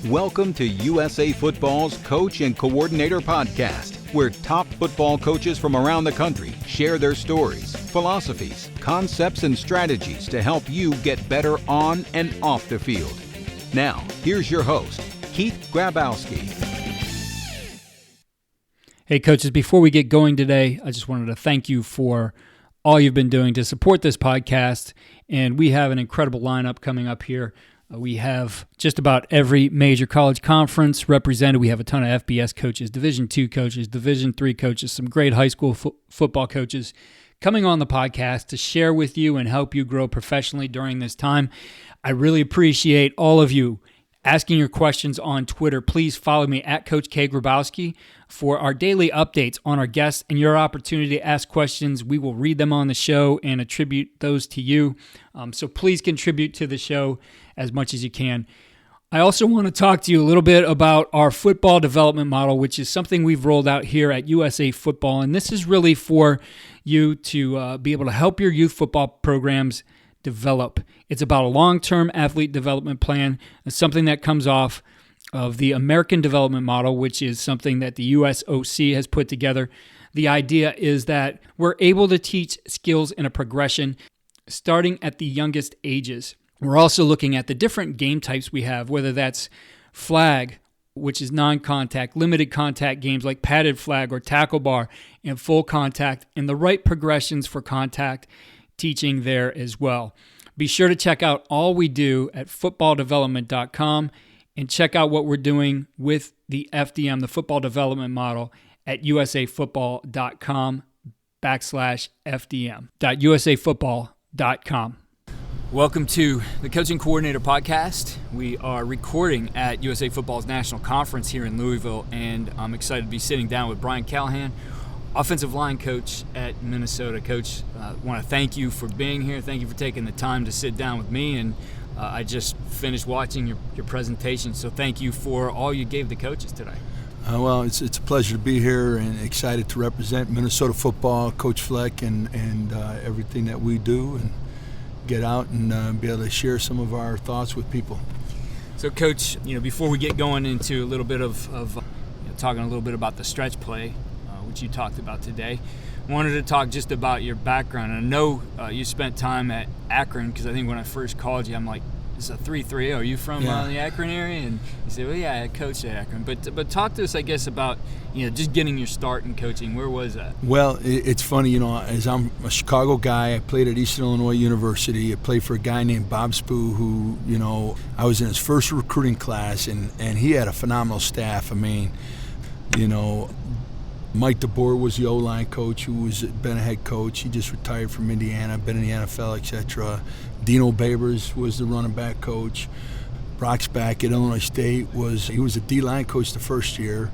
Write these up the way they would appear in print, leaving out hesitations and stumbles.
Welcome to USA Football's Coach and Coordinator Podcast, where top football coaches from around the country share their stories, philosophies, concepts, and strategies to help you get better on and off the field. Now, here's your host, Keith Grabowski. Hey, coaches, before we get going today, I just wanted to thank you for all you've been doing to support this podcast, and we have an incredible lineup coming up here. We have just about every major college conference represented. We have a ton of FBS coaches, Division II coaches, Division III coaches, some great high school football coaches coming on the podcast to share with you and help you grow professionally during this time. I really appreciate all of you asking your questions on Twitter. Please follow me at Coach Grabowski for our daily updates on our guests and your opportunity to ask questions. We will read them on the show and attribute those to you. So please contribute to the show as much as you can. I also want to talk to you a little bit about our football development model, which is something we've rolled out here at USA Football. And this is really for you to be able to help your youth football programs develop. It's about a long-term athlete development plan. It's something that comes off of the American development model, which is something that the USOC has put together. The idea is that we're able to teach skills in a progression starting at the youngest ages. We're also looking at the different game types we have, whether that's flag, which is non-contact, limited contact games like padded flag or tackle bar, and full contact, and the right progressions for contact teaching there as well. Be sure to check out all we do at footballdevelopment.com and check out what we're doing with the FDM, the football development model, at usafootball.com/FDM. usafootball.com. Welcome to the Coaching Coordinator Podcast. We are recording at USA Football's National Conference here in Louisville, and I'm excited to be sitting down with Coach Callahan, offensive line coach at Minnesota. Coach, I want to thank you for being here. Thank you for taking the time to sit down with me, and I just finished watching your presentation, so thank you for all you gave the coaches today. Well, it's a pleasure to be here and excited to represent Minnesota football, Coach Fleck, and everything that we do, and get out and be able to share some of our thoughts with people. So, Coach, before we get going into a little bit of talking a little bit about the stretch play, which you talked about today, I wanted to talk just about your background. I know you spent time at Akron, because I think when I first called you, I'm like, it's a 3-3. Are you from the Akron area? And you said, well, yeah, I coached at Akron. But talk to us, I guess, about just getting your start in coaching. Where was that? Well, it's funny, as I'm a Chicago guy, I played at Eastern Illinois University. I played for a guy named Bob Spoo, who, I was in his first recruiting class, and he had a phenomenal staff. I mean, Mike DeBoer was the O-line coach who was been a head coach. He just retired from Indiana, been in the NFL, etc. Dino Babers was the running back coach. Brock's back at Illinois State he was a D-line coach the first year.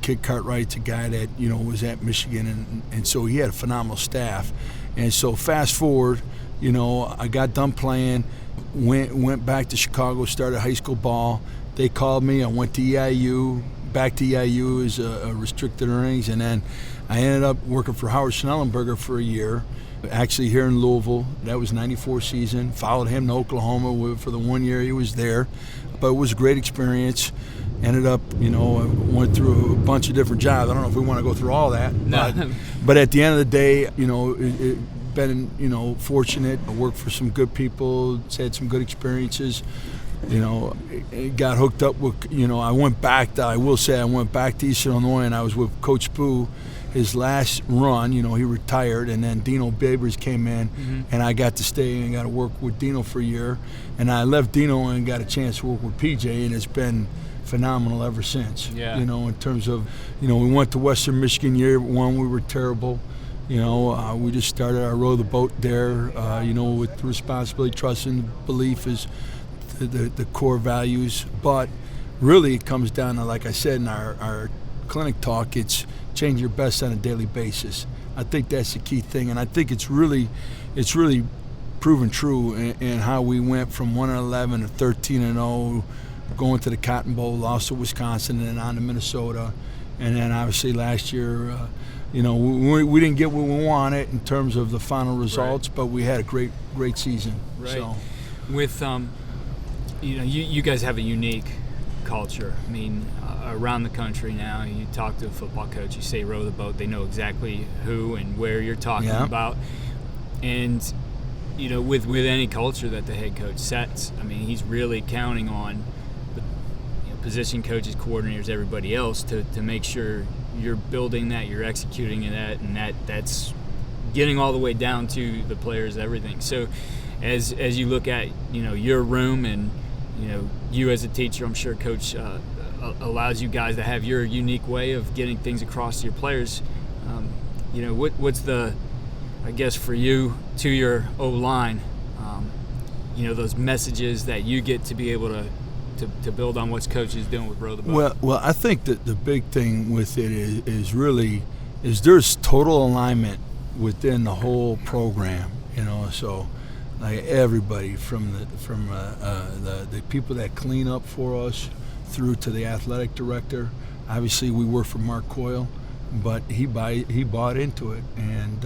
Kid Cartwright's a guy that, was at Michigan, and so he had a phenomenal staff. And so fast forward, I got done playing, went back to Chicago, started high school ball. They called me, I went to EIU, back to EIU as a restricted earnings, and then I ended up working for Howard Schnellenberger for a year, actually here in Louisville. That was '94 season. Followed him to Oklahoma for the 1 year he was there, but it was a great experience. Ended up, I went through a bunch of different jobs. I don't know if we want to go through all that, but at the end of the day, been fortunate. I worked for some good people, had some good experiences. Got hooked up with, I went back to Eastern Illinois, and I was with Coach Spoo his last run. He retired, and then Dino Babers came in, and I got to stay and got to work with Dino for a year. And I left Dino and got a chance to work with PJ, and it's been phenomenal ever since. Yeah. In terms of, we went to Western Michigan year one, we were terrible. We just started our row the boat there, with responsibility, trust, and belief is the core values. But really it comes down to, like I said in our clinic talk, it's change your best on a daily basis. I think that's the key thing, and I think it's really proven true in how we went from 1-11 to 13-0, going to the Cotton Bowl, lost to Wisconsin, and then on to Minnesota, and then obviously last year, we didn't get what we wanted in terms of the final results, but we had a great season. Right. So. With you guys have a unique culture. I mean, around the country now, you talk to a football coach, you say row the boat, they know exactly who and where you're talking about. And, with any culture that the head coach sets, I mean, he's really counting on the position coaches, coordinators, everybody else to make sure you're building that, you're executing that, and that's getting all the way down to the players, everything. So as you look at, your room and, you as a teacher, I'm sure Coach allows you guys to have your unique way of getting things across to your players. What's the, I guess for you, to your O-line, those messages that you get to be able to build on what Coach is doing with Row the Boat? Well, I think that the big thing with it is there's total alignment within the whole program, so like everybody from the people that clean up for us through to the athletic director. Obviously, we work for Mark Coyle, but he bought into it, and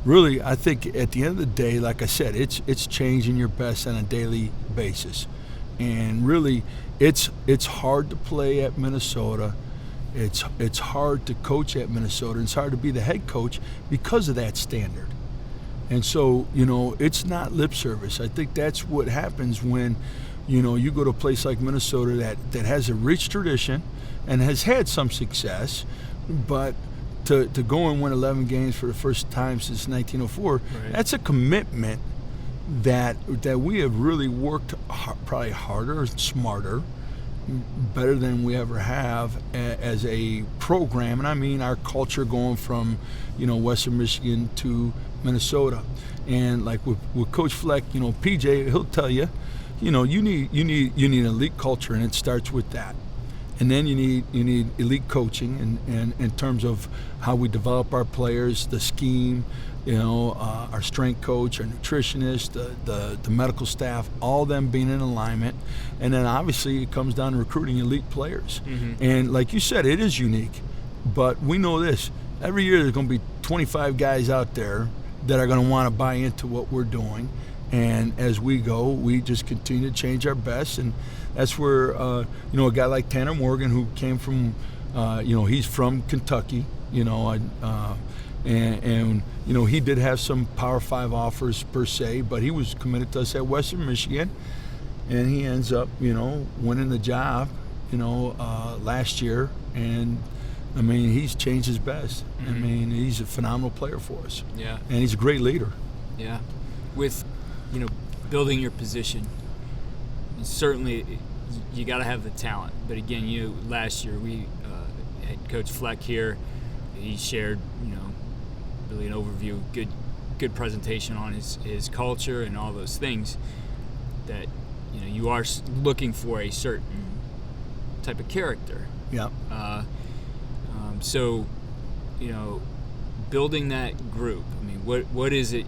really, I think at the end of the day, like I said, it's changing your best on a daily basis, and really, it's hard to play at Minnesota. It's hard to coach at Minnesota. It's hard to be the head coach because of that standard. And so, it's not lip service. I think that's what happens when, you go to a place like Minnesota that has a rich tradition and has had some success, but to go and win 11 games for the first time since 1904, right. That's a commitment that we have really worked probably harder, smarter, better than we ever have as a program. And I mean our culture going from, Western Michigan to Minnesota. And like with Coach Fleck, PJ, he'll tell you, you need elite culture, and it starts with that. And then you need elite coaching and in terms of how we develop our players, the scheme, our strength coach, our nutritionist, the medical staff, all them being in alignment. And then obviously it comes down to recruiting elite players. Mm-hmm. And like you said, it is unique. But we know this. Every year there's going to be 25 guys out there that are going to want to buy into what we're doing. And as we go, we just continue to change our best. And that's where, a guy like Tanner Morgan, who came from, he's from Kentucky, and he did have some Power 5 offers per se, but he was committed to us at Western Michigan. And he ends up, winning the job, last year. And, I mean, he's changed his best. Mm-hmm. I mean, he's a phenomenal player for us. Yeah. And he's a great leader. Yeah. With, building your position, certainly you got to have the talent. But again, last year we had Coach Fleck here. He shared, really an overview, good presentation on his culture and all those things that, you are looking for a certain type of character. Yeah. So, building that group, I mean, what is it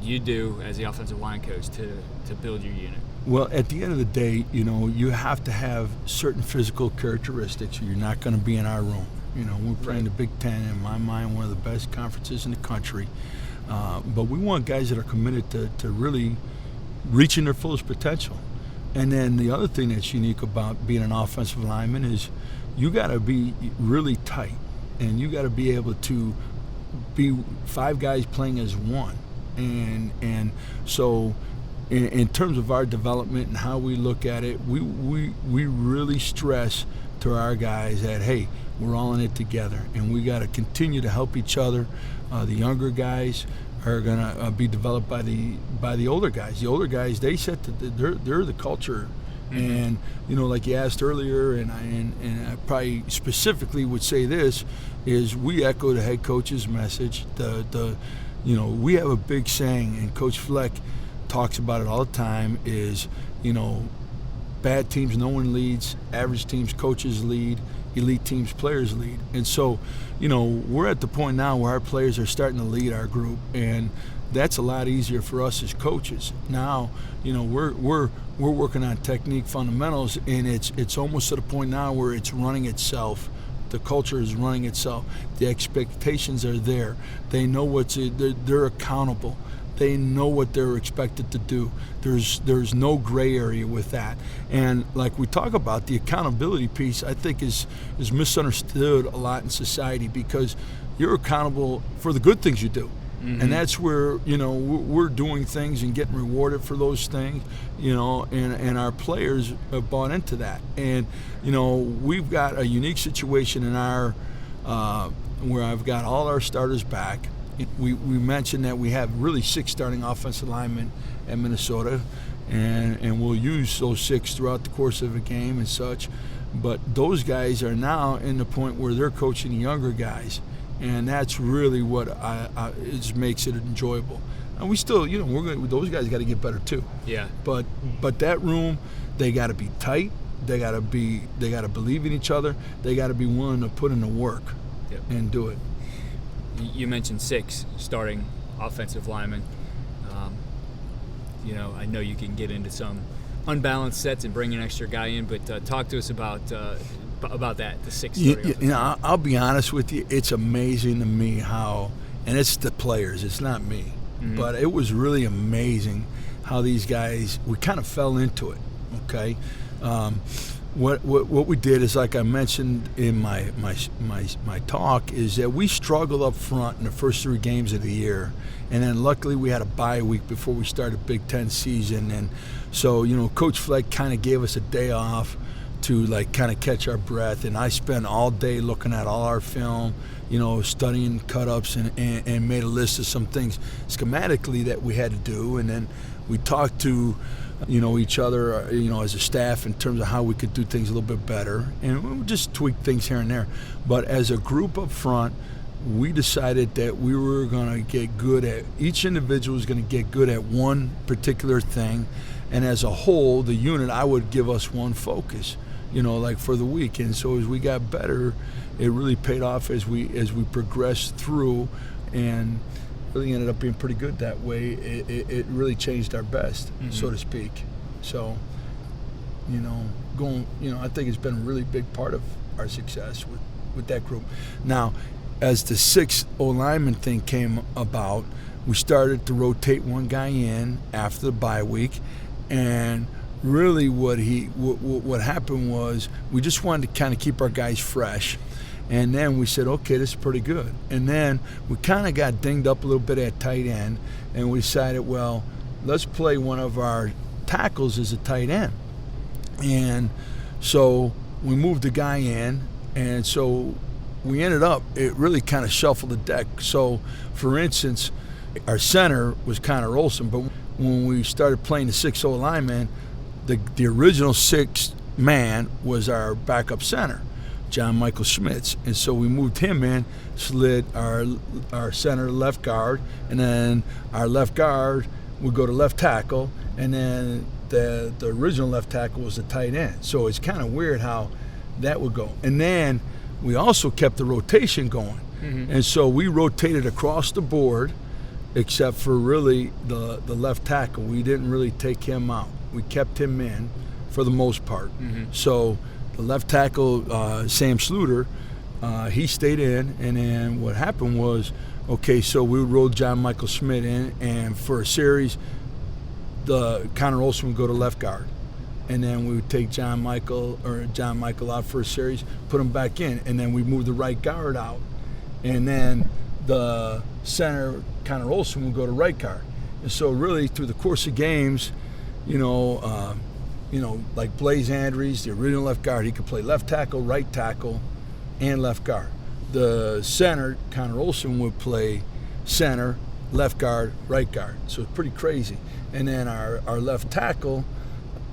you do as the offensive line coach to build your unit? Well, at the end of the day, you have to have certain physical characteristics or you're not going to be in our room. We're playing the Big Ten, in my mind, one of the best conferences in the country. But we want guys that are committed to really reaching their fullest potential. And then the other thing that's unique about being an offensive lineman is you got to be really tight, and you got to be able to be 5 guys playing as one. And so in terms of our development and how we look at it, we really stress to our guys that, hey, we're all in it together, and we got to continue to help each other. The younger guys are going to be developed by the older guys. The older guys, they set they're the culture. Mm-hmm. And like you asked earlier, and I probably specifically would say this, is we echo the head coach's message. We have a big saying, and Coach Fleck talks about it all the time, is, bad teams no one leads, average teams coaches lead, elite teams players lead. And so, we're at the point now where our players are starting to lead our group, and that's a lot easier for us as coaches. Now, we're working on technique fundamentals, and it's almost to the point now where it's running itself. The culture is running itself. The expectations are there. They know they're accountable. They know what they're expected to do. There's no gray area with that. And like we talk about, the accountability piece, I think is misunderstood a lot in society, because you're accountable for the good things you do. Mm-hmm. And that's where, we're doing things and getting rewarded for those things, and our players have bought into that. And, we've got a unique situation in our where I've got all our starters back. We mentioned that we have really 6 starting offensive linemen at Minnesota, and we'll use those 6 throughout the course of a game and such. But those guys are now in the point where they're coaching the younger guys, and that's really what it just makes it enjoyable. And we still, those guys got to get better too. Yeah. But that room, they got to be tight. They got to believe in each other. They got to be willing to put in the work and do it. You mentioned 6 starting offensive linemen. I know you can get into some unbalanced sets and bring an extra guy in, but talk to us about that, the 6 starting I'll be honest with you. It's amazing to me how, and it's the players, it's not me, but it was really amazing how these guys, we kind of fell into it, okay? What we did is, like I mentioned in my talk, is that we struggled up front in the first 3 games of the year, and then luckily we had a bye week before we started Big Ten season, and so Coach Fleck kind of gave us a day off to kind of catch our breath, and I spent all day looking at all our film, studying cut-ups, and made a list of some things schematically that we had to do, and then we talked to each other, as a staff in terms of how we could do things a little bit better, and we just tweak things here and there. But as a group up front, we decided that we were going to get good at, each individual was going to get good at one particular thing, and as a whole, the unit, I would give us one focus, for the week. And so as we got better, it really paid off as we progressed through, and really ended up being pretty good that way. It really changed our best, so to speak. So, I think it's been a really big part of our success with that group. Now, as the 6 O-lineman thing came about, we started to rotate one guy in after the bye week, and really what happened was we just wanted to kind of keep our guys fresh. And then we said, okay, this is pretty good. And then we kind of got dinged up a little bit at tight end, and we decided, well, let's play one of our tackles as a tight end. And so we moved the guy in, and so we ended up, it really kind of shuffled the deck. So, for instance, our center was Connor Olson, but when we started playing the 6 O-lineman, the original 6th man was our backup center, John Michael Schmitz, and so we moved him in, slid our center left guard, and then our left guard would go to left tackle, and then the original left tackle was the tight end. So it's kind of weird how that would go. And then we also kept the rotation going, and so we rotated across the board, except for really the left tackle. We didn't really take him out. We kept him in for the most part. So the left tackle, Sam Sluter, he stayed in, and then what happened was, okay, so we rolled John Michael Schmidt in, and for a series, the Connor Olson would go to left guard, and then we would take John Michael out for a series, put him back in, and then we moved the right guard out, and then the center, Connor Olson, would go to right guard. And so really through the course of games, like Blaze Andrews, the original left guard, he could play left tackle, right tackle, and left guard. The center, Connor Olson, would play center, left guard, right guard. So it's pretty crazy. And then our left tackle,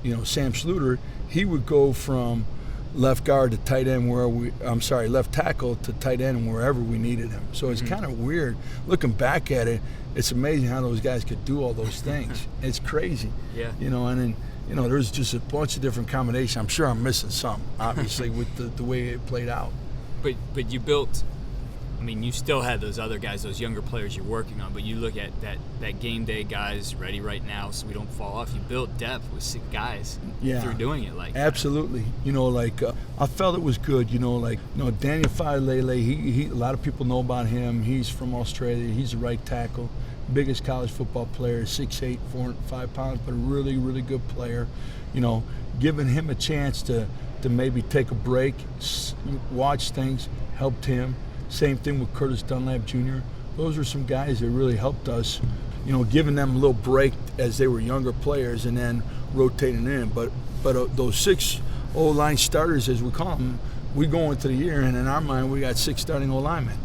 Sam Sluter, he would go from left guard to tight end left tackle to tight end wherever we needed him. So it's kind of weird. Looking back at it, it's amazing how those guys could do all those things. It's crazy. Yeah. And then, there's just a bunch of different combinations. I'm sure I'm missing some, obviously, with the way it played out. But you built, you still had those other guys, those younger players you're working on, but you look at that game day guys ready right now so we don't fall off. You built depth with 6 guys through doing it like absolutely. I felt it was good. Daniel Failele, he a lot of people know about him. He's from Australia. He's a right tackle. biggest college football player, 6'8", 405 pounds, but a really, really good player. Giving him a chance to maybe take a break, watch things, helped him. Same thing with Curtis Dunlap Jr. Those are some guys that really helped us, giving them a little break as they were younger players and then rotating in. But those 6 O-line starters, as we call them, we go into the year, and in our mind, we got 6 starting O-linemen,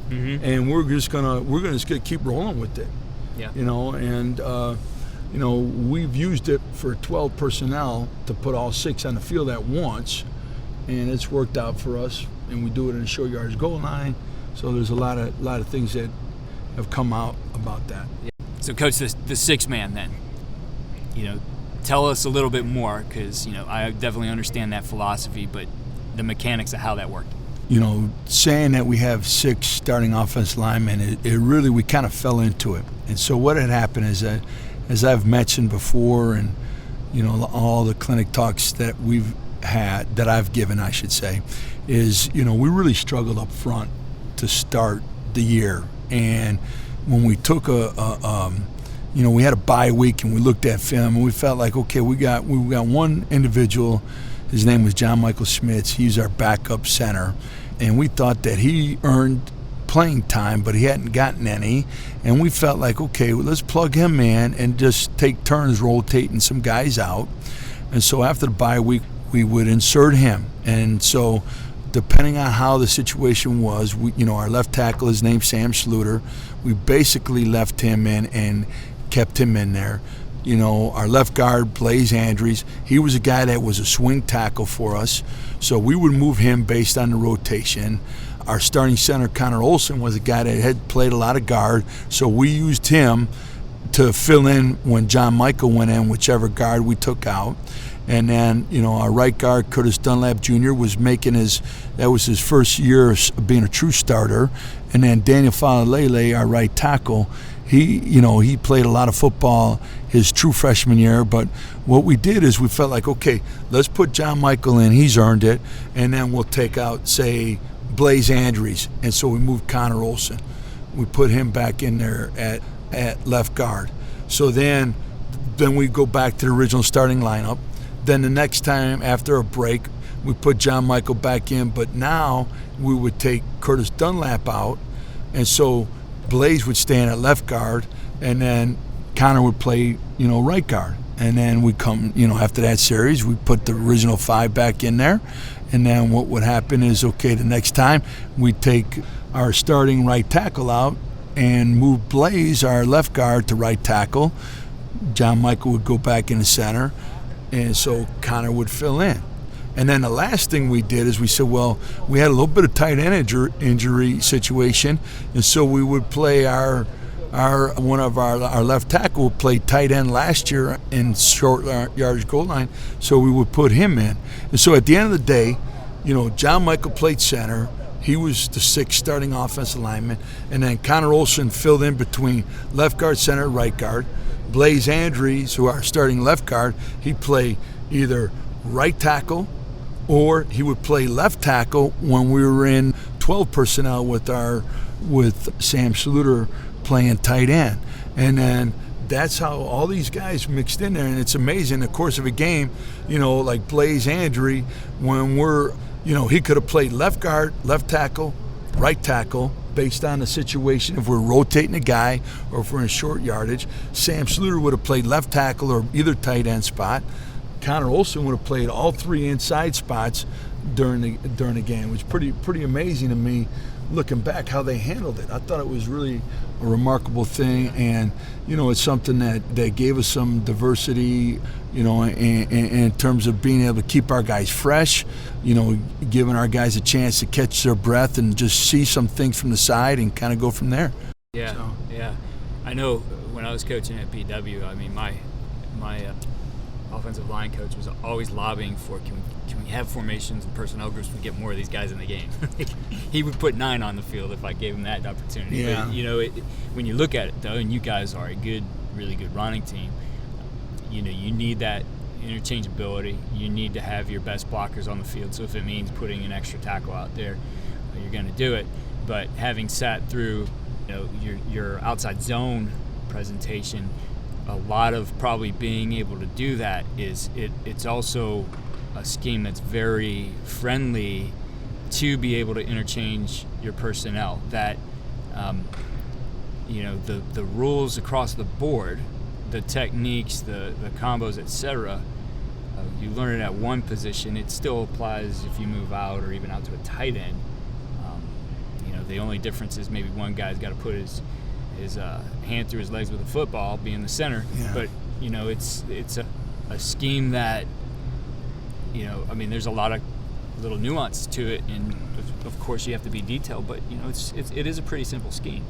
and we're just gonna keep rolling with it. Yeah. We've used it for 12 personnel to put all 6 on the field at once, and it's worked out for us. And we do it in a short yardage goal line. So there's a lot of things that have come out about that. So, Coach, the 6-man then, tell us a little bit more, because I definitely understand that philosophy, but the mechanics of how that worked. Saying that we have 6 starting offensive linemen, it really, we kind of fell into it. And so what had happened is that, as I've mentioned before, and all the clinic talks that we've had, that I've given, I should say, is we really struggled up front to start the year. And when we took we had a bye week and we looked at film and we felt like, okay, we got one individual. His name was John Michael Schmitz. He's our backup center, and we thought that he earned playing time, but he hadn't gotten any. And we felt like, okay, well, let's plug him in and just take turns rotating some guys out. And so after the bye week, we would insert him. And so depending on how the situation was, our left tackle, his name's Sam Schluter, we basically left him in and kept him in there. Our left guard, Blaze Andrews, he was a guy that was a swing tackle for us, so we would move him based on the rotation. Our starting center, Connor Olson, was a guy that had played a lot of guard, so we used him to fill in when John Michael went in, whichever guard we took out. And then, our right guard, Curtis Dunlap Jr., was that was his first year of being a true starter. And then Daniel Falalele, our right tackle, he played a lot of football his true freshman year. But what we did is we felt like, okay, let's put John Michael in, he's earned it, and then we'll take out, say, Blaze Andrews. And so we moved Connor Olson. We put him back in there at left guard. So then we go back to the original starting lineup. Then the next time after a break, we put John Michael back in, but now we would take Curtis Dunlap out, and so Blaze would stand at left guard, and then Connor would play, right guard. And then we come, after that series, we put the original 5 back in there, and then what would happen is, okay, the next time we'd take our starting right tackle out and move Blaze, our left guard, to right tackle. John Michael would go back in the center, and so Connor would fill in. And then the last thing we did is we said, well, we had a little bit of tight end injury situation, and so we would play our left tackle would play tight end last year in short yardage goal line, so we would put him in. And so at the end of the day, John Michael played center. He was the 6th starting offensive lineman, and then Connor Olson filled in between left guard, center, right guard. Blaze Andrews, who our starting left guard, he'd play either right tackle or he would play left tackle when we were in 12 personnel with Sam Schluter playing tight end. And then that's how all these guys mixed in there, and it's amazing. In the course of a game, like Blaze Andrews, when he could have played left guard, left tackle, right tackle, based on the situation. If we're rotating a guy or if we're in short yardage, Sam Schluter would have played left tackle or either tight end spot. Connor Olson would have played all 3 inside spots during the game. It was pretty amazing to me looking back how they handled it. I thought it was really a remarkable thing, and it's something that gave us some diversity, in terms of being able to keep our guys fresh, giving our guys a chance to catch their breath and just see some things from the side and kind of go from there. Yeah. I know when I was coaching at BW, I mean, my offensive line coach was always lobbying for, can we have formations and personnel groups to get more of these guys in the game? He would put 9 on the field if I gave him that opportunity. Yeah. But, when you look at it, though, and you guys are a really good running team, you need that interchangeability. You need to have your best blockers on the field. So if it means putting an extra tackle out there, you're going to do it. But having sat through, your outside zone presentation. A lot of probably being able to do that is it's also a scheme that's very friendly to be able to interchange your personnel. That the rules across the board, the techniques, the combos, etc. You learn it at one position. It still applies if you move out or even out to a tight end. The only difference is maybe one guy's got to put his hand through his legs with a football, being the center. Yeah. But it's a scheme that there's a lot of little nuance to it, and of course you have to be detailed. But it is a pretty simple scheme.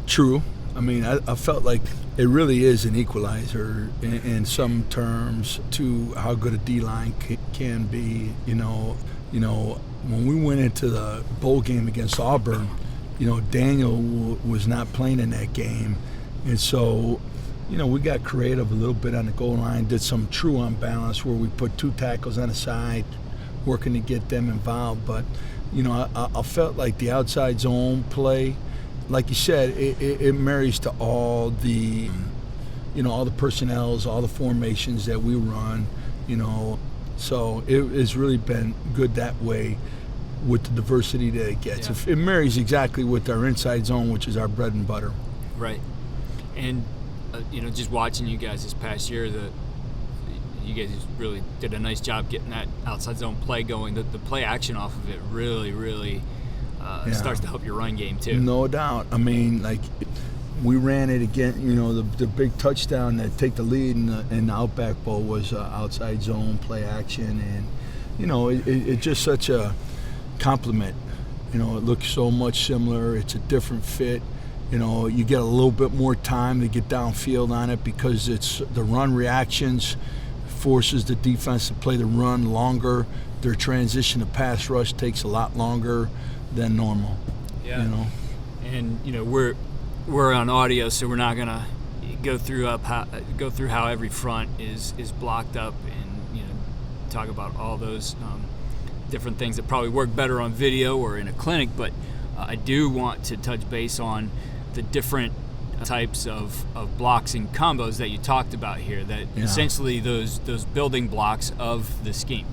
True. I mean, I felt like it really is an equalizer in some terms to how good a D-line can be. When we went into the bowl game against Auburn, Daniel was not playing in that game. And so, we got creative a little bit on the goal line, did some true unbalance where we put 2 tackles on the side, working to get them involved. But, I felt like the outside zone play, like you said, it marries to all the, all the personnels, all the formations that we run, So it's really been good that way with the diversity that it gets. Yeah. It marries exactly with our inside zone, which is our bread and butter. Right. And, just watching you guys this past year, you guys really did a nice job getting that outside zone play going. The play action off of it really, really starts to help your run game too. No doubt. I mean, like, we ran it again, the big touchdown that take the lead in the Outback Bowl was outside zone play action. And, it's just such a compliment. It looks so much similar. It's a different fit. You get a little bit more time to get downfield on it because it's the run reactions forces the defense to play the run longer. Their transition to pass rush takes a lot longer than normal. Yeah. And we're on audio, so we're not gonna go through how every front is blocked up and talk about all those different things that probably work better on video or in a clinic. But I do want to touch base on the different types of blocks and combos that you talked about here, that essentially those building blocks of the scheme.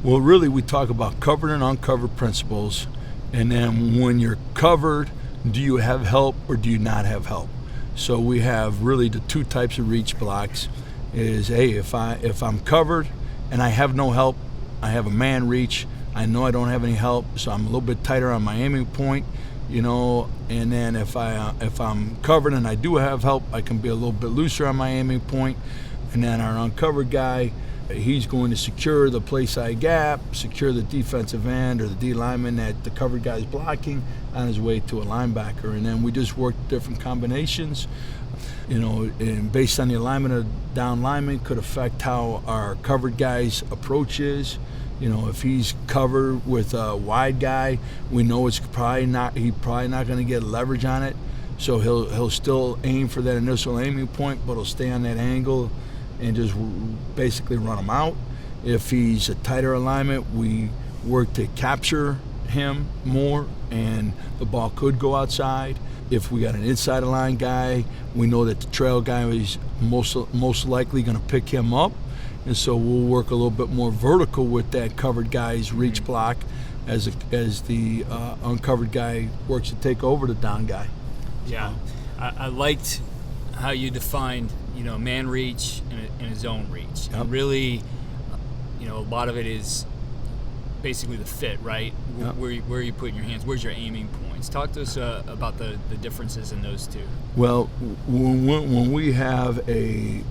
Well, really, we talk about covered and uncovered principles, and then when you're covered, do you have help or do you not have help? So we have really the 2 types of reach blocks. Is if I'm covered and I have no help, I have a man reach. I know I don't have any help, so I'm a little bit tighter on my aiming point, And then if I'm covered and I do have help, I can be a little bit looser on my aiming point. And then our uncovered guy, he's going to secure the play side gap, secure the defensive end or the D lineman that the covered guy is blocking on his way to a linebacker. And then we just work different combinations, and based on the alignment of down lineman could affect how our covered guy's approach is. If he's covered with a wide guy, we know he's probably not going to get leverage on it. So he'll still aim for that initial aiming point, but he'll stay on that angle and just basically run him out. If he's a tighter alignment, we work to capture him more, and the ball could go outside. If we got an inside the line guy, we know that the trail guy is most likely going to pick him up. And so we'll work a little bit more vertical with that covered guy's reach block as the uncovered guy works to take over the down guy. Yeah, I liked how you defined, man reach and a zone reach. Yep. And really, a lot of it is basically the fit, right? Yep. Where are you putting your hands? Where's your aiming points? Talk to us about the differences in those two. Well, when we have a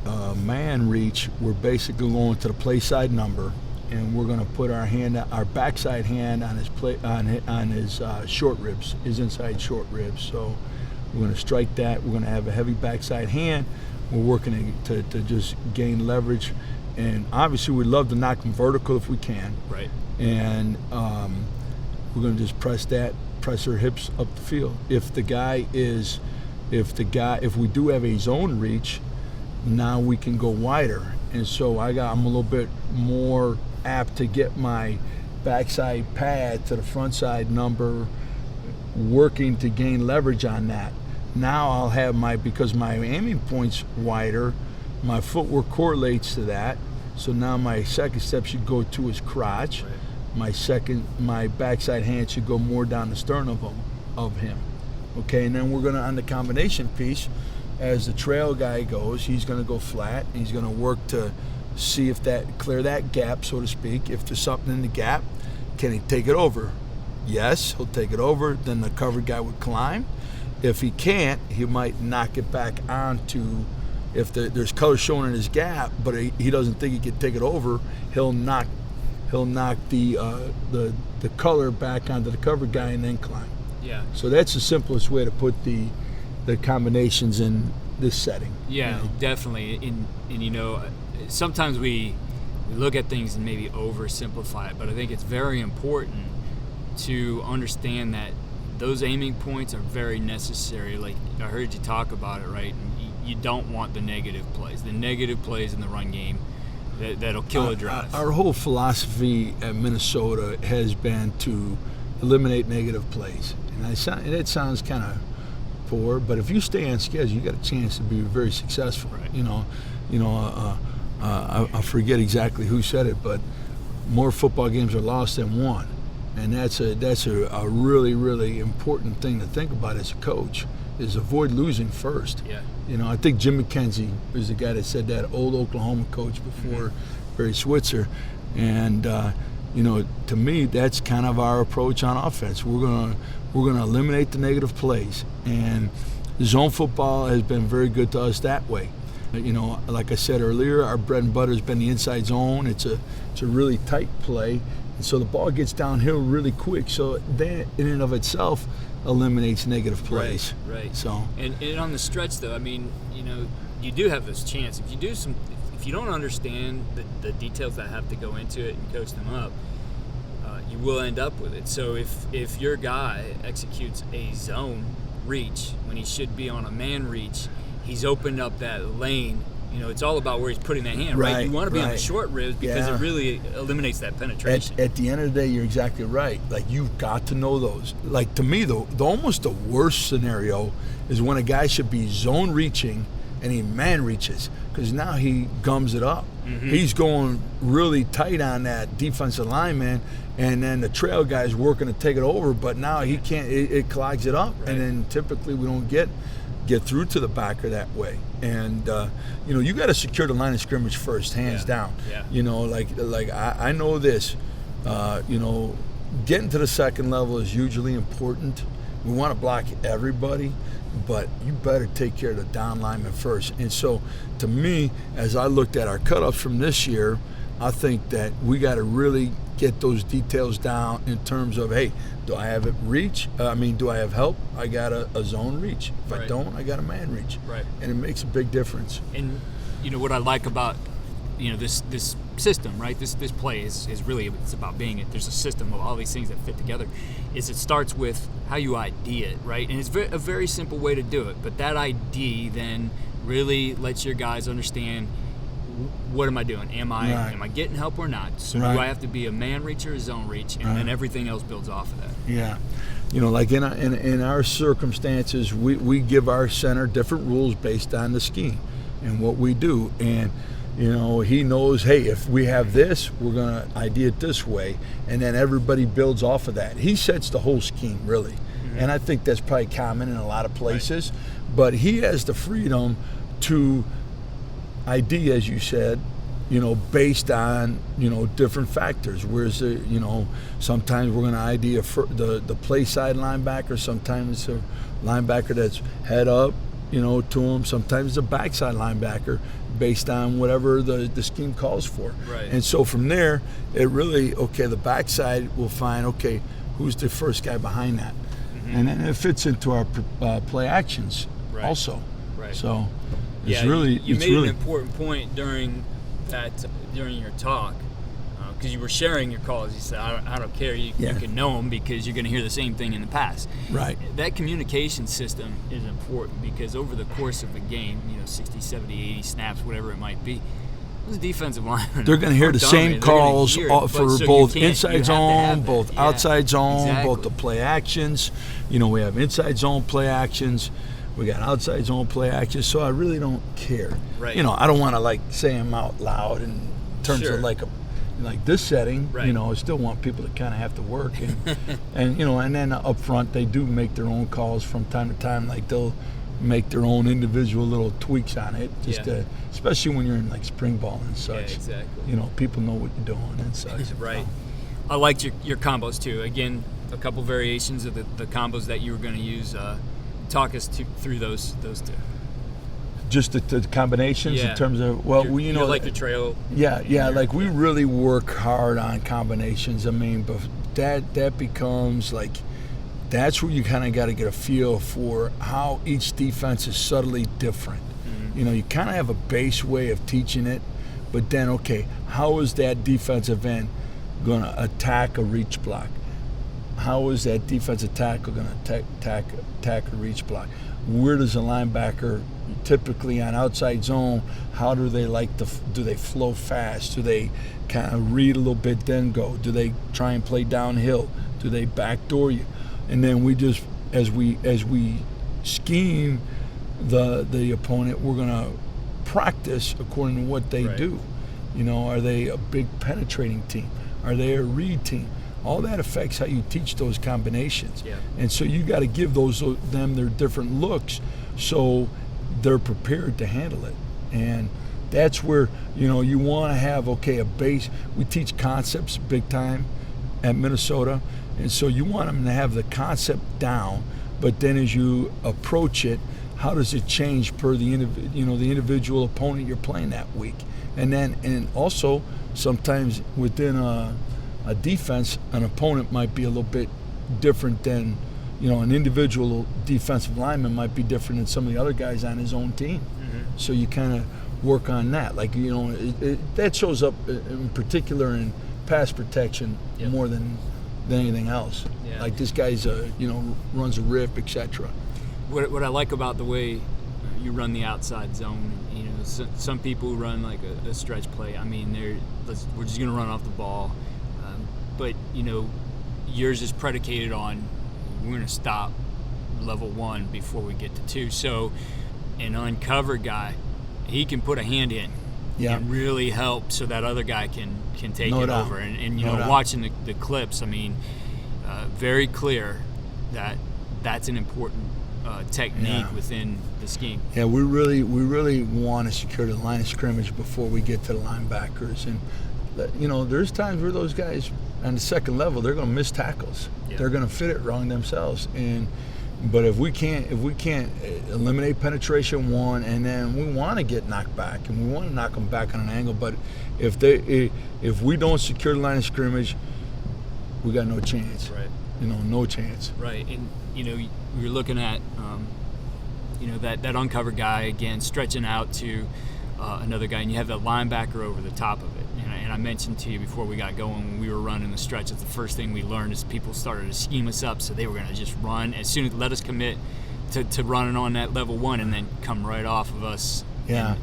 man reach, we're basically going to the play side number, and we're going to put our backside hand on his short ribs, his inside short ribs. So we're going to strike that. We're going to have a heavy backside hand. We're working to just gain leverage, and obviously we'd love to knock him vertical if we can. Right. And we're going to just press our hips up the field. If we do have a zone reach, now we can go wider. And so I'm a little bit more apt to get my backside pad to the front side number, working to gain leverage on that. now I'll have because my aiming point's wider, my footwork correlates to that. So now my second step should go to his crotch. Right. My backside hand should go more down the sternum of him. Okay, and then we're gonna, on the combination piece, as the trail guy goes, he's gonna go flat. He's gonna work to see if clear that gap, so to speak. If there's something in the gap, can he take it over? Yes, he'll take it over. Then the covered guy would climb. If he can't, he might knock it back onto. If there's color showing in his gap, but he doesn't think he can take it over, he'll knock the color back onto the cover guy and then climb. Yeah. So that's the simplest way to put the combinations in this setting. Yeah, definitely. And sometimes we look at things and maybe oversimplify it, but I think it's very important to understand that those aiming points are very necessary. Like I heard you talk about it, right? You don't want the negative plays. The negative plays in the run game that'll kill a drive. Our whole philosophy at Minnesota has been to eliminate negative plays. And it sounds kind of poor, but if you stay on schedule, you got a chance to be very successful. Right. I forget exactly who said it, but more football games are lost than won. And that's a really, really important thing to think about as a coach, is avoid losing first. Yeah. I think Jim McKenzie was the guy that said that, old Oklahoma coach before Barry Switzer. And, to me, that's kind of our approach on offense. We're gonna eliminate the negative plays. And zone football has been very good to us that way. Like I said earlier, our bread and butter has been the inside zone. It's a really tight play. And so the ball gets downhill really quick. So that in and of itself eliminates negative plays. Right. So and on the stretch, though, I mean, you do have this chance. If you don't understand the details that have to go into it and coach them up, you will end up with it. So if your guy executes a zone reach when he should be on a man reach, he's opened up that lane. It's all about where he's putting that hand, right? You want to be on the short ribs because it really eliminates that penetration. At the end of the day, you're exactly right. Like, you've got to know those. Like, to me, though, almost the worst scenario is when a guy should be zone reaching and he man reaches, because now he gums it up. Mm-hmm. He's going really tight on that defensive lineman, and then the trail guy's working to take it over, but now he can't. It clogs it up, and then typically we don't get through to the backer that way. And you got to secure the line of scrimmage first, hands down. Yeah. I know this. Getting to the second level is hugely important. We want to block everybody, but you better take care of the down lineman first. And so, to me, as I looked at our cutoffs from this year, I think that we got to really get those details down in terms of, hey, do I have it reach? Do I have help? I got a zone reach. If I don't, I got a man reach. Right. And it makes a big difference. And what I like about this system, right? This play is really, it's about there's a system of all these things that fit together. It starts with how you ID it, right? And it's a very simple way to do it. But that ID then really lets your guys understand, what am I doing? Am I getting help or not? So do I have to be a man reach or a zone reach? And then everything else builds off of that. Yeah. Like in our circumstances, we give our center different rules based on the scheme and what we do. And, he knows, hey, if we have this, we're going to ID it this way. And then everybody builds off of that. He sets the whole scheme, really. Mm-hmm. And I think that's probably common in a lot of places. Right. But he has the freedom to ID, as you said, based on, different factors. Whereas, sometimes we're going to ID the play side linebacker. Sometimes it's a linebacker that's head up, to him. Sometimes it's a backside linebacker based on whatever the scheme calls for. Right. And so from there, it really, the backside will find, who's the first guy behind that? Mm-hmm. And then it fits into our play actions also. Right. So it's you made an important point during your talk, because you were sharing your calls. You said, I don't care, you can know them because you're going to hear the same thing in the past. Right. That communication system is important because over the course of a game, 60, 70, 80 snaps, whatever it might be, those defensive linemen, they're going to hear the same calls for both inside zone, both outside zone, both the play actions. We have inside zone play actions. We got outside zone play action, so I really don't care. Right. I don't want to like say them out loud in terms of like this setting. Right. I still want people to kind of have to work, and and then up front they do make their own calls from time to time. Like they'll make their own individual little tweaks on it, especially when you're in like spring ball and such. Yeah, exactly. People know what you're doing and such. Right. I liked your combos too. Again, a couple variations of the combos that you were going to use. Talk us through those two. Just the combinations in terms of like the trail. Yeah. Like we really work hard on combinations. I mean, but that becomes like that's where you kind of got to get a feel for how each defense is subtly different. Mm-hmm. You kind of have a base way of teaching it, but then okay, how is that defensive end going to attack a reach block? How is that defensive tackle going to attack a reach block? Where does a linebacker typically on outside zone, how do they do they flow fast? Do they kind of read a little bit then go? Do they try and play downhill? Do they backdoor you? And then we just, as we scheme the opponent, we're going to practice according to what they do. Are they a big penetrating team? Are they a read team? All that affects how you teach those combinations. Yeah. And so you got to give them their different looks so they're prepared to handle it. And that's where, you want to have, a base. We teach concepts big time at Minnesota. And so you want them to have the concept down, but then as you approach it, how does it change per the individual opponent you're playing that week? And also sometimes within a defense, an opponent might be a little bit different than, an individual defensive lineman might be different than some of the other guys on his own team. Mm-hmm. So you kind of work on that. Like, that shows up in particular in pass protection more than anything else. Yeah. Like this guy's, runs a rip, etc. What I like about the way you run the outside zone, some people run like a stretch play. I mean, we're just going to run off the ball. But, yours is predicated on we're going to stop level 1 before we get to 2. So an uncovered guy, he can put a hand in and really help so that other guy can take it over. And watching the clips, I mean, very clear that that's an important technique within the scheme. Yeah, we really want to secure the line of scrimmage before we get to the linebackers. And, there's times where those guys on the second level, they're going to miss tackles. Yeah. They're going to fit it wrong themselves. But if we can't eliminate penetration one, and then we want to get knocked back, and we want to knock them back on an angle. But if we don't secure the line of scrimmage, we got no chance. Right. No chance. Right. And you're looking at that uncovered guy again stretching out to another guy, and you have that linebacker over the top of it. And I mentioned to you before we got going, when we were running the stretch, that's the first thing we learned is people started to scheme us up, so they were going to just run as soon as let us commit to running on that level 1 and then come right off of us. Yeah.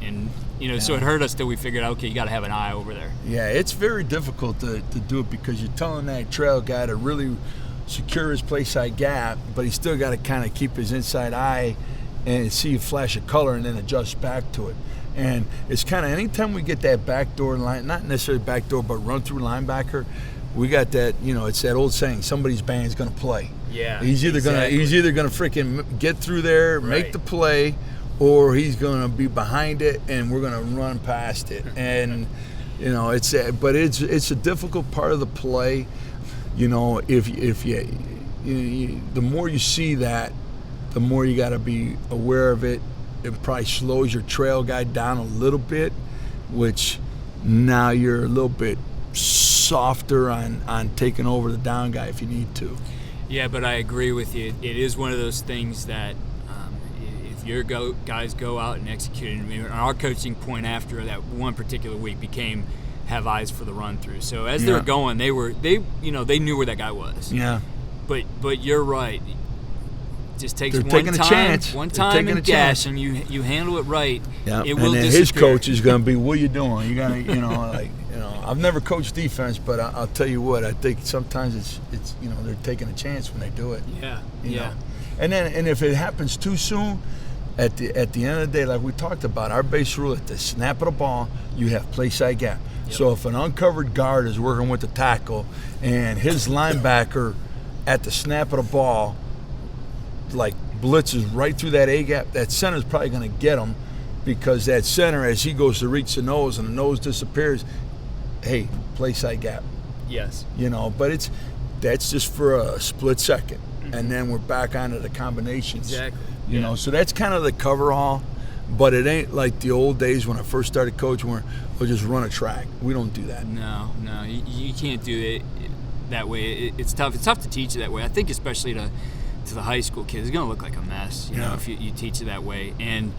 So it hurt us till we figured out, okay, you got to have an eye over there. Yeah, it's very difficult to do it because you're telling that trail guy to really secure his play side gap, but he's still got to kind of keep his inside eye and see a flash of color and then adjust back to it. And it's kind of anytime we get that backdoor line, not necessarily backdoor, but run through linebacker, we got that. It's that old saying: somebody's band's going to play. Yeah, he's either gonna freaking get through there, make the play, or he's going to be behind it, and we're going to run past it. And it's a difficult part of the play. If you the more you see that, the more you got to be aware of it. It probably slows your trail guy down a little bit, which now you're a little bit softer on taking over the down guy if you need to. Yeah, but I agree with you. It is one of those things that if your guys go out and execute it, and our coaching point after that one particular week became have eyes for the run through. So as they were going, they knew where that guy was. Yeah. But you're right. Just takes They're one time and dash, and you handle it right. Yeah. It will and then disappear. His coach is going to be, what are you doing? You got to, I've never coached defense, but I'll tell you what, I think sometimes it's they're taking a chance when they do it. Yeah. You know? And if it happens too soon, at the end of the day, like we talked about, our base rule at the snap of the ball, you have play side gap. Yep. So if an uncovered guard is working with the tackle and his linebacker at the snap of the ball, like blitzes right through that A gap, that center's probably going to get him, because that center, as he goes to reach the nose and the nose disappears, hey, play side gap. Yes. But that's just for a split second, and then we're back onto the combinations. Exactly. So that's kind of the coverall, but it ain't like the old days when I first started coaching where we'll just run a track. We don't do that. No, you can't do it that way. It's tough. It's tough to teach it that way. I think especially to the high school kids, it's going to look like a mess, if you teach it that way. And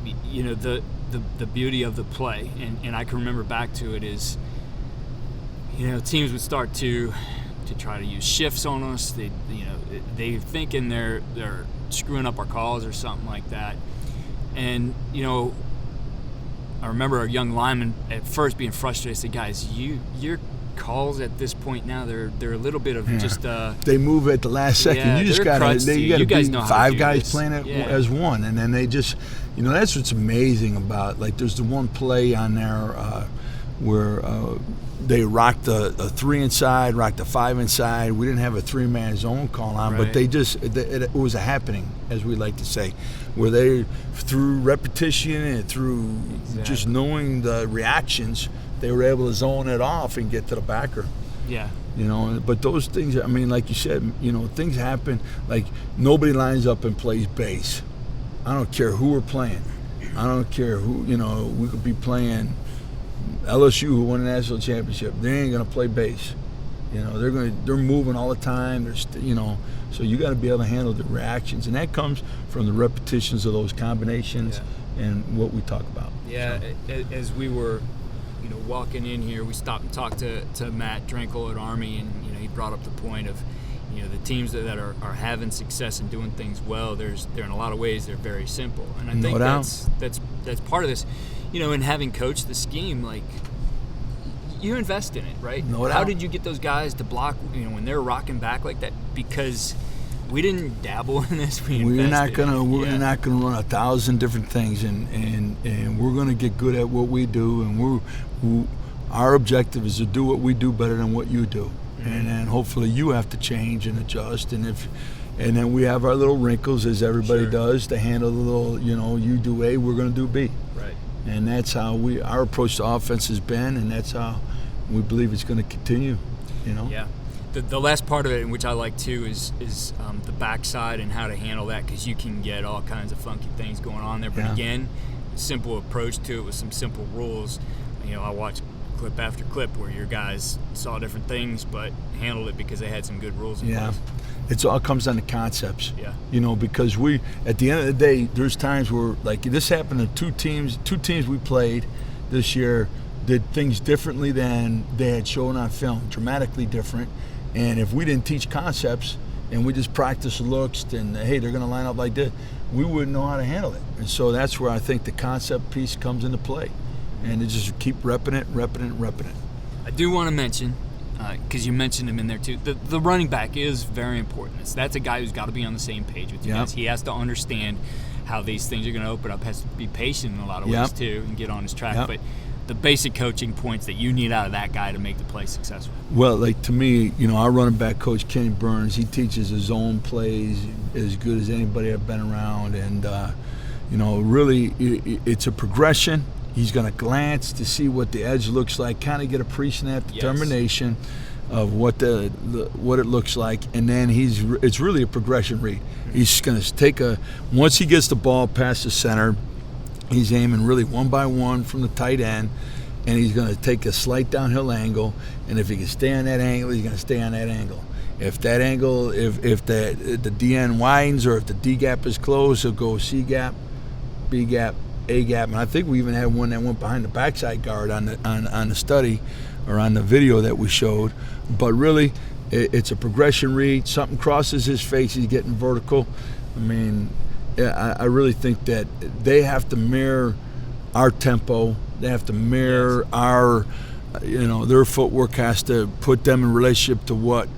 the beauty of the play, and I can remember back to it is, teams would start to try to use shifts on us. They thinking they're screwing up our calls or something like that. And I remember a young lineman at first being frustrated. I said, guys, your calls at this point now, they're a little bit of just they move at the last second. Yeah, you just gotta beat five guys this. playing it as one, and then they just that's what's amazing about, like, there's the one play on there where they rocked the 3 inside, rocked the 5 inside. We didn't have a 3-man zone call on, but they just it was a happening, as we like to say, where they, through repetition and through just knowing the reactions, they were able to zone it off and get to the backer. Yeah. But those things, I mean, like you said, things happen. Like, nobody lines up and plays base. I don't care who we're playing. I don't care who, we could be playing LSU, who won the national championship. They ain't going to play base. They're moving all the time. So you got to be able to handle the reactions. And that comes from the repetitions of those combinations and what we talk about. Yeah, so. As we were walking in here, we stopped and talked to Matt Drinkle at Army, and he brought up the point of the teams that are having success and doing things well. They're in a lot of ways they're very simple, and I think that's part of this. In having coached the scheme, like, you invest in it, right? How did you get those guys to block when they're rocking back like that? Because we didn't dabble in this. We're not gonna run 1,000 different things, and we're gonna get good at what we do, and our objective is to do what we do better than what you do, and then hopefully you have to change and adjust, and then we have our little wrinkles, as everybody does, to handle the little, you do A, we're gonna do B, right? And that's how our approach to offense has been, and that's how we believe it's going to continue. Yeah. The last part of it, which I like too, is the backside and how to handle that, because you can get all kinds of funky things going on there. But again, simple approach to it with some simple rules. I watched clip after clip where your guys saw different things but handled it because they had some good rules in place. It all comes down to concepts. Yeah. Because we, at the end of the day, there's times where, like, this happened to two teams we played this year did things differently than they had shown on film, dramatically different. And if we didn't teach concepts and we just practice looks and, hey, they're going to line up like this, we wouldn't know how to handle it. And so that's where I think the concept piece comes into play. And to just keep repping it. I do want to mention, because you mentioned him in there too, the running back is very important. That's a guy who's got to be on the same page with you guys. He has to understand how these things are going to open up, has to be patient in a lot of ways too, and get on his track. But the basic coaching points that you need out of that guy to make the play successful. Well, like, to me, our running back coach, Kenny Burns, he teaches his own plays as good as anybody I've been around. And, really, it's a progression. He's going to glance to see what the edge looks like, kind of get a pre-snap determination of what it looks like, and then it's really a progression read. He's going to once he gets the ball past the center, he's aiming really one by one from the tight end, and he's going to take a slight downhill angle, and if he can stay on that angle, he's going to stay on that angle. If that angle, if the DN widens or if the D gap is closed, he'll go C gap, B gap, A gap, and I think we even had one that went behind the backside guard on the study or on the video that we showed. But really, it's a progression read. Something crosses his face, he's getting vertical. I mean, I really think that they have to mirror our tempo. They have to mirror our, their footwork has to put them in relationship to what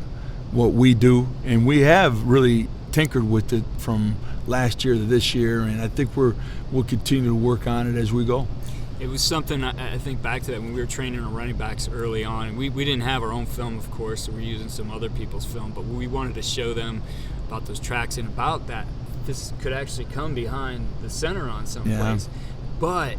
we do, and we have really tinkered with it from last year to this year, and I think we'll continue to work on it as we go. It was something, I think back to that when we were training our running backs early on. We didn't have our own film, of course, so we're using some other people's film, but we wanted to show them about those tracks and about that. This could actually come behind the center on some plays. But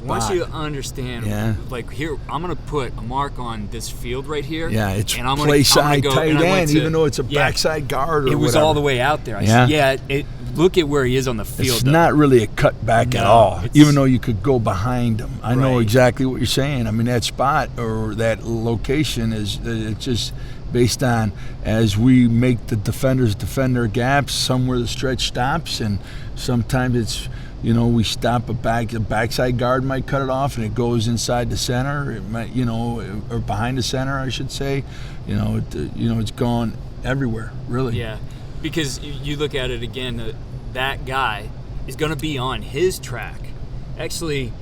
once you understand, like here, I'm going to put a mark on this field right here. Yeah, it's and I'm play side go, tight end, even though it's a backside guard or it was whatever. all the way out there. I said, look at where he is on the field. It's not really a cut back at all, even though you could go behind him. I know exactly what you're saying. I mean, that spot or that location is it's just based on as we make the defenders defend their gaps, somewhere the stretch stops, and sometimes it's, we stop a backside guard might cut it off and it goes inside the center. It might, or behind the center, I should say. It's gone everywhere, really. Yeah. Because you look at it again, that guy is going to be on his track, actually,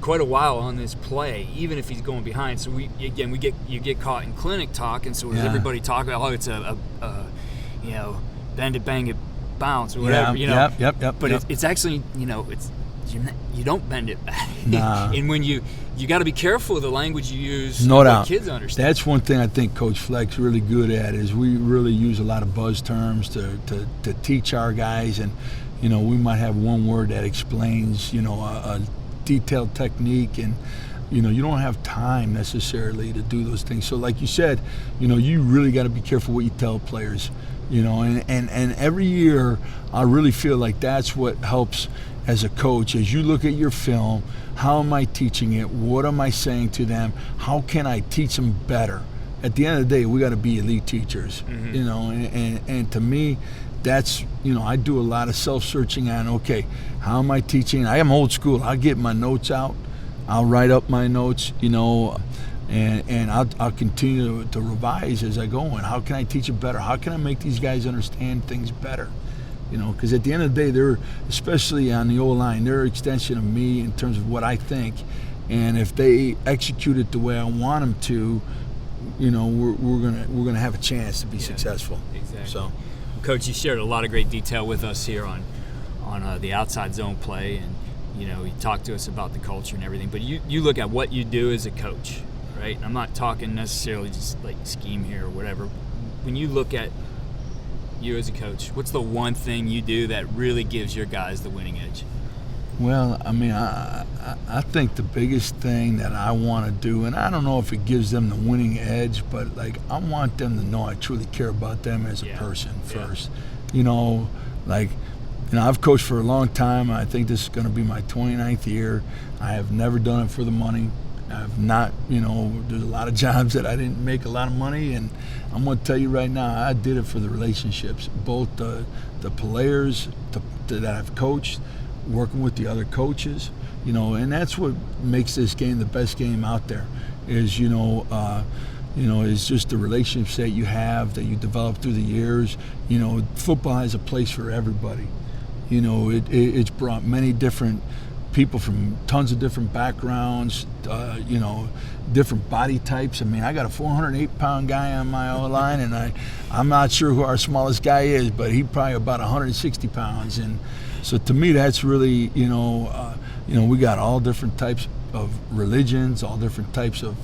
quite a while on this play, even if he's going behind. So you get caught in clinic talk, and so everybody talk about it's a bend it, bang it, bounce or whatever. Yep. But it's actually you don't bend it back. Nah. And when you got to be careful of the language you use. No doubt. Kids understand. That's one thing I think Coach Fleck's really good at is we really use a lot of buzz terms to teach our guys, and we might have one word that explains a detailed technique, and you don't have time necessarily to do those things. So like you said, you really got to be careful what you tell players. And every year I really feel like that's what helps as a coach. As you look at your film, how am I teaching it? What am I saying to them? How can I teach them better? At the end of the day, we got to be elite teachers, and to me, that's, I do a lot of self-searching on, okay, how am I teaching? I am old school. I'll get my notes out. I'll write up my notes, and I'll continue to revise as I go. And how can I teach it better? How can I make these guys understand things better? Because at the end of the day, they're, especially on the O-line, they're an extension of me in terms of what I think. And if they execute it the way I want them to, we're gonna have a chance to be successful. Exactly. So, Coach, you shared a lot of great detail with us here on the outside zone play, and you talked to us about the culture and everything. But you look at what you do as a coach, right? And I'm not talking necessarily just like scheme here or whatever. When you look at you as a coach, what's the one thing you do that really gives your guys the winning edge? Well, I mean, I think the biggest thing that I want to do, and I don't know if it gives them the winning edge, but like I want them to know I truly care about them as a person first. I've coached for a long time. I think this is going to be my 29th year. I have never done it for the money. I've not, there's a lot of jobs that I didn't make a lot of money, and I'm going to tell you right now, I did it for the relationships, both the players that I've coached, working with the other coaches, and that's what makes this game the best game out there. Is is just the relationships that you have, that you develop through the years. Football has a place for everybody. It's brought many different people from tons of different backgrounds, different body types. I mean, I got a 408-pound guy on my O-line, and I'm not sure who our smallest guy is, but he's probably about 160 pounds. And so to me, that's really, we got all different types of religions, all different types of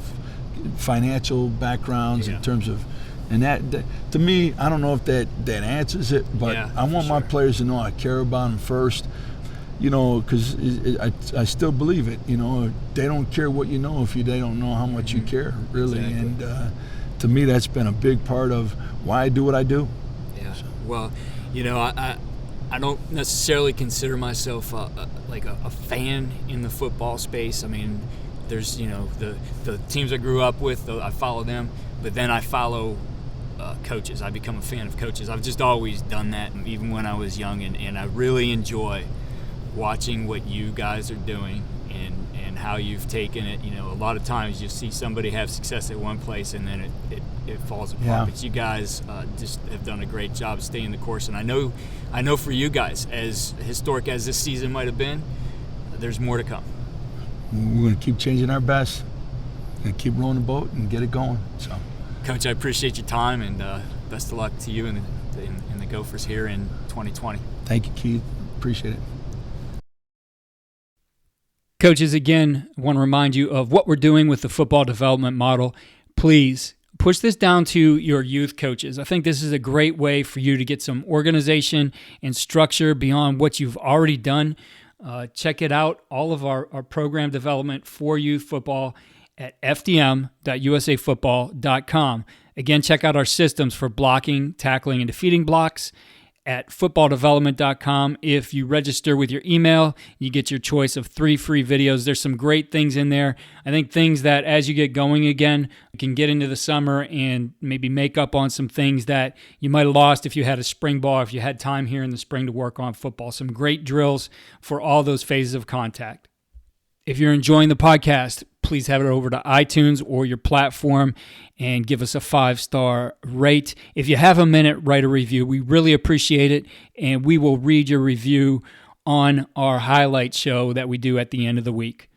financial backgrounds in terms of, and that to me, I don't know if that answers it, but I want my players to know I care about them first. Because I still believe it. They don't care what you know if they don't know how much you care, really. Exactly. And to me, that's been a big part of why I do what I do. Yeah. So. Well, I don't necessarily consider myself a fan in the football space. I mean, there's the teams I grew up with, I follow them, but then I follow coaches. I become a fan of coaches. I've just always done that, even when I was young, and I really enjoy watching what you guys are doing and how you've taken it. A lot of times you see somebody have success at one place and then it falls apart. Yeah. But you guys just have done a great job staying the course. And I know for you guys, as historic as this season might have been, there's more to come. We're going to keep changing our best. We're going to keep rowing the boat and get it going. So, Coach, I appreciate your time, and best of luck to you and the Gophers here in 2020. Thank you, Keith. Appreciate it. Coaches, again, I want to remind you of what we're doing with the football development model. Please push this down to your youth coaches. I think this is a great way for you to get some organization and structure beyond what you've already done. Check it out, all of our program development for youth football at fdm.usafootball.com. Again, check out our systems for blocking, tackling, and defeating blocks at footballdevelopment.com. If you register with your email, you get your choice of 3 free videos. There's some great things in there. I think things that as you get going again, you can get into the summer and maybe make up on some things that you might have lost if you had a spring ball, if you had time here in the spring to work on football. Some great drills for all those phases of contact. If you're enjoying the podcast, please head over to iTunes or your platform and give us a 5-star rate. If you have a minute, write a review. We really appreciate it, and we will read your review on our highlight show that we do at the end of the week.